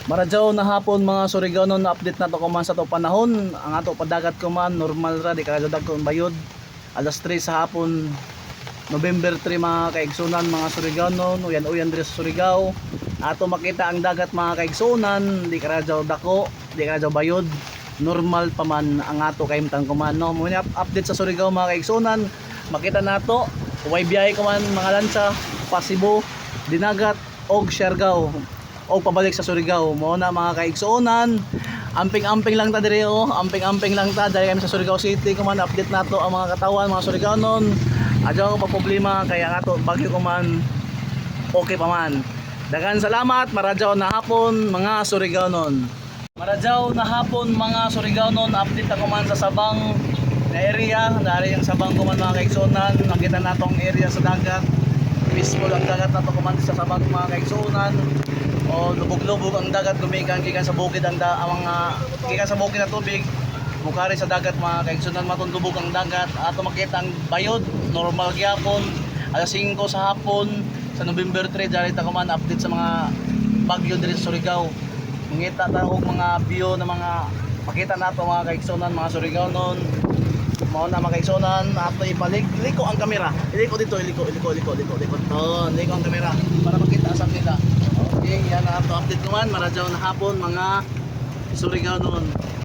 Maradyaw na hapon mga Surigao nun, update na to kuman sa to panahon. Ang ato padagat kuman normal ra di kadadag kun bayod. Alas 3 sa hapon November 3 mga kaigsunan mga Surigao nun, uyan diri sa Surigao. Ato makita ang dagat mga kaigsunan, di karadyaw dako, di karadyaw bayod. Normal pa man ang ato kaimtang kuman no. Muna update sa Surigao mga kaigsunan, makita nato way biyahe kuman mga lansa pa Cebu, Dinagat og Siargao o pabalik sa Surigao. Mo na mga kaigsuonan, amping-amping lang ta dire oh, amping-amping lang ta dahil kami sa Surigao City kuman. Update nato ang mga katawan mga Surigaonon. Adyo ko pa problema kaya ato bagyo kuman okay pa man. Daghang salamat, maradyaw na hapon mga Surigaonon. Maradyaw na hapon mga Surigaonon, update ako man sa Sabang na area, dari ang Sabang kuman mga kaigsuonan. Nakita natong area sa dagat. Peaceful ang dagat nato kuman sa Sabang mga kaigsuonan. O lubog-lubog ang dagat, gumikan gikan sa bukid ang mga gikan sa bukid na tubig mukari sa dagat mga kaigsunan. Matundubog ang dagat ato makita ang bayod normal gyapon. Alas 5 sa hapon sa November 3 dali ta kuman update sa mga bagyo diri sa Surigao. Mangita ta og mga view na mga makita nato mga kaigsunan mga Surigao noon. Mao na mga kaigsunan, ato liko ang kamera. Iliko dito, iliko ang kamera para makita sa nila. Okay, yan na ato update naman. Maradyaw na hapon mga Surigao noon.